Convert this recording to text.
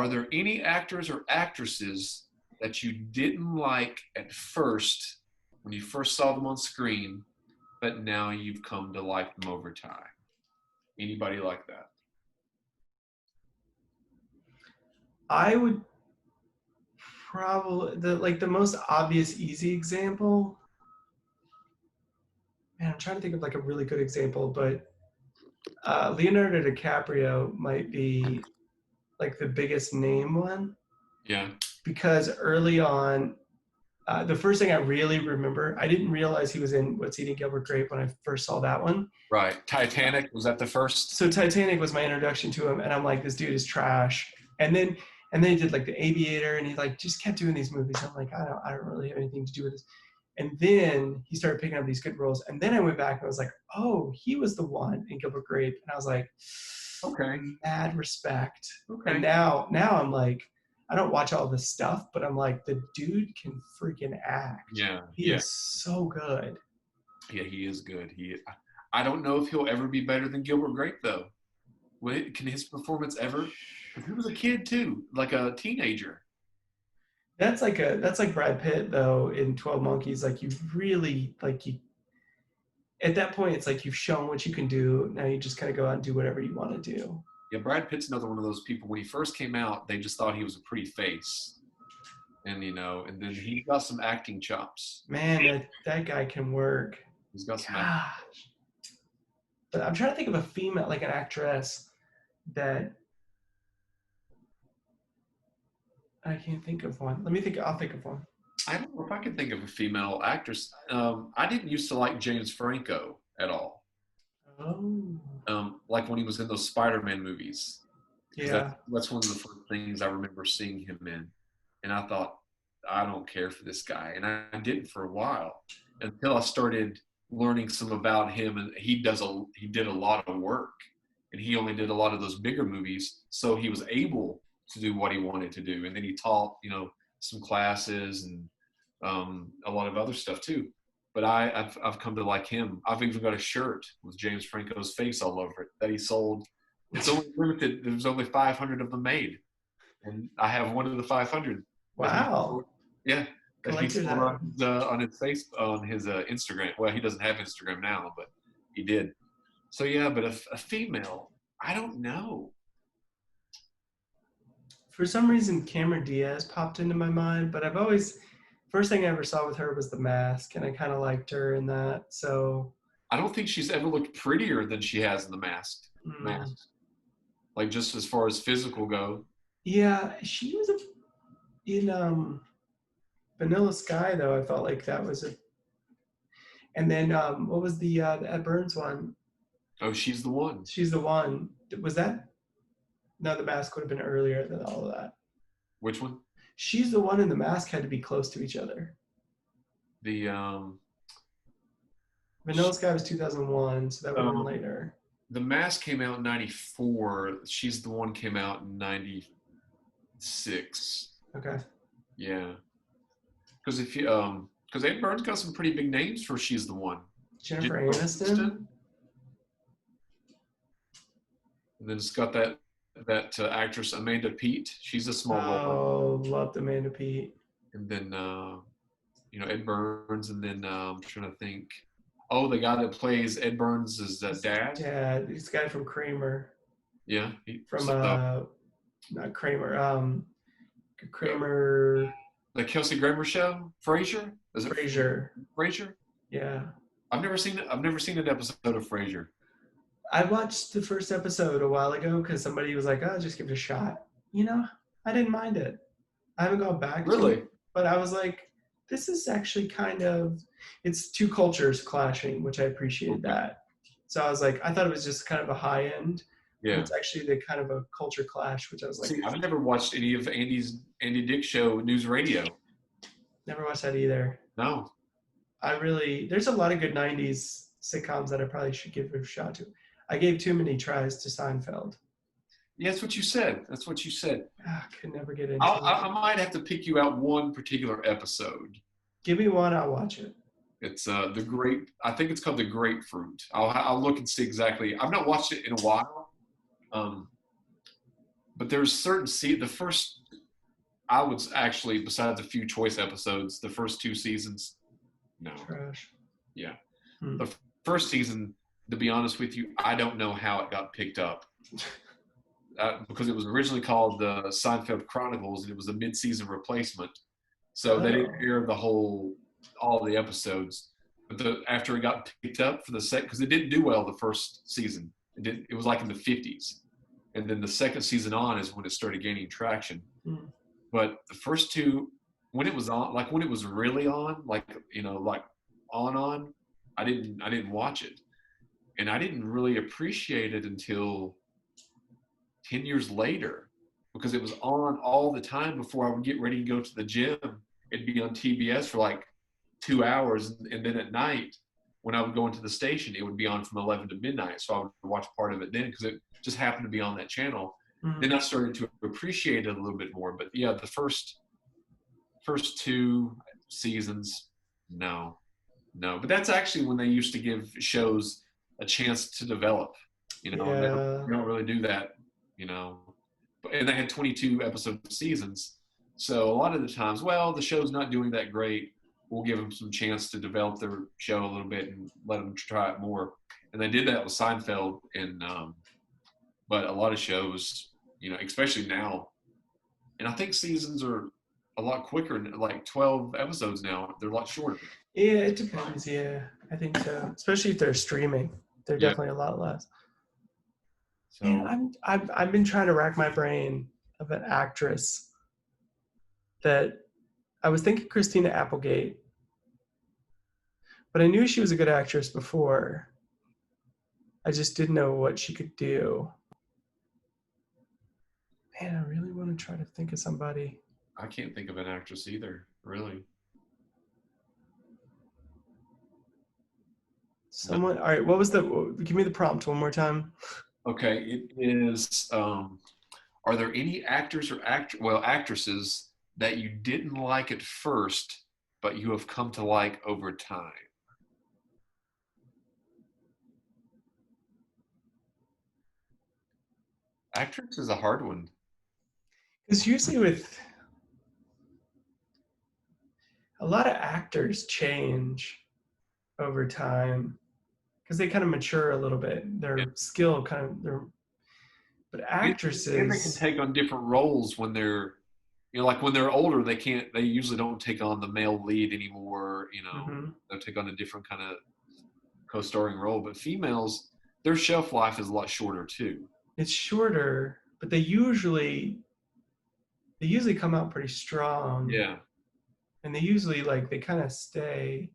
Are there any actors or actresses that you didn't like at first when you first saw them on screen, but now you've come to like them over time? Anybody like that? I would probably the most obvious easy example. Man, I'm trying to think of like a really good example, but Leonardo DiCaprio might be like the biggest name one Yeah. because early on, the first thing I really remember, I didn't realize he was in What's Eating Gilbert Grape when I first saw that one. Right. Titanic, was that the first? So Titanic was my introduction to him, and I'm like, this dude is trash. And then he did like The Aviator, and he like just kept doing these movies. I'm like, I don't really have anything to do with this. And then he started picking up these good roles. And then I went back and I was like, oh, he was the one in Gilbert Grape. And I was like, Okay. mad respect. Okay. And now I'm like, I don't watch all this stuff, but I'm like, the dude can freaking act. Yeah. He is so good. Yeah, he is good. I don't know if he'll ever be better than Gilbert Grape though. Can his performance ever? Because he was a kid too, like a teenager. That's like Brad Pitt though in 12 Monkeys. Like you really at that point it's like you've shown what you can do. Now you just kind of go out and do whatever you want to do. Yeah, Brad Pitt's another one of those people. When he first came out, they just thought he was a pretty face, and and then he got some acting chops. Man, that guy can work. He's got some. Gosh. But I'm trying to think of a female, like an actress that I can't think of one. I'll think of one. I don't know if I can think of a female actress. I didn't used to like James Franco at all. Oh. Like when he was in those Spider-Man movies. Yeah. That's one of the first things I remember seeing him in. And I thought, I don't care for this guy. And I didn't for a while until I started learning some about him. And he did a lot of work. And he only did a lot of those bigger movies. So he was able to do what he wanted to do. And then he taught, some classes and a lot of other stuff too. But I've come to like him. I've even got a shirt with James Franco's face all over it that he sold. It's only limited. There's only 500 of them made, and I have one of the 500. Wow. That he sold on his Instagram. Well, he doesn't have Instagram now, but he did. So yeah, but a female, I don't know. For some reason, Cameron Diaz popped into my mind, but first thing I ever saw with her was The Mask, and I kind of liked her in that. So I don't think she's ever looked prettier than she has in The Mask. Like just as far as physical go. Yeah, she was in Vanilla Sky though. I felt like that was And then what was the Ed Burns one? Oh, She's the One. She's the One. Was that? No, The Mask would have been earlier than all of that. Which one? She's the One and The Mask had to be close to each other. The Vanilla Sky was 2001, so that would have been later. The Mask came out in 94. She's the One came out in 96. Okay. Yeah. Because because Ed Burns got some pretty big names for She's the One. Jennifer Aniston. And then it's got that actress Amanda Peet. She's a small role. Oh, loved Amanda Peet. And then Ed Burns, and then I'm trying to think. Oh, the guy that plays Ed Burns' dad. Dad, he's the guy from Kramer. Yeah. Not Kramer. Kramer. The Kelsey Grammer show. Frasier. Is it Frasier? Frasier. Yeah. I've never seen an episode of Frasier. I watched the first episode a while ago because somebody was like, "Oh, just give it a shot." I didn't mind it. I haven't gone back. Really? To it, but I was like, this is actually it's two cultures clashing, which I appreciated that. So I was like, I thought it was just kind of a high end. Yeah. It's actually the kind of a culture clash, which I was like. See, I've never watched any of Andy Dick show News Radio. Never watched that either. No. There's a lot of good 90s sitcoms that I probably should give a shot to. I gave too many tries to Seinfeld. Yeah, that's what you said. I could never get into it. I might have to pick you out one particular episode. Give me one, I'll watch it. It's I think it's called The Grapefruit. I'll look and see exactly. I've not watched it in a while. but there's certain the first, I would actually, besides a few choice episodes, the first two seasons, no. Trash. Yeah. Hmm. The first season, to be honest with you, I don't know how it got picked up. Because it was originally called the Seinfeld Chronicles, and it was a mid-season replacement. So they didn't air all the episodes. But after it got picked up for the second, because it didn't do well the first season. It was like in the 50s. And then the second season on is when it started gaining traction. Hmm. But the first two, when it was on, like when it was really on, like, like on, I didn't watch it. And I didn't really appreciate it until 10 years later, because it was on all the time before I would get ready to go to the gym. It'd be on TBS for like 2 hours. And then at night, when I would go into the station, it would be on from 11 to midnight. So I would watch part of it then because it just happened to be on that channel. Mm-hmm. Then I started to appreciate it a little bit more. But yeah, the first two seasons, no. But that's actually when they used to give shows a chance to develop. They don't really do that. And they had 22 episode seasons. So a lot of the times, well, the show's not doing that great. We'll give them some chance to develop their show a little bit and let them try it more. And they did that with Seinfeld. But a lot of shows, especially now, and I think seasons are a lot quicker, like 12 episodes now. They're a lot shorter. Yeah, it depends. Yeah, I think so. Especially if they're streaming, they're definitely a lot less. So, man, I've been trying to rack my brain of an actress that I was thinking Christina Applegate, but I knew she was a good actress before. I just didn't know what she could do. Man, I really want to try to think of somebody. I can't think of an actress either, really. Someone, all right, give me the prompt one more time. Okay, it is, are there any actors or actresses that you didn't like at first, but you have come to like over time? Actress is a hard one. Because usually with a lot of actors change over time because they kind of mature a little bit. Their skill but actresses, and they can take on different roles when they're, like when they're older, they usually don't take on the male lead anymore. They'll take on a different kind of co-starring role. But females, their shelf life is a lot shorter too. It's shorter, but they usually come out pretty strong. Yeah. And they usually they kind of stay.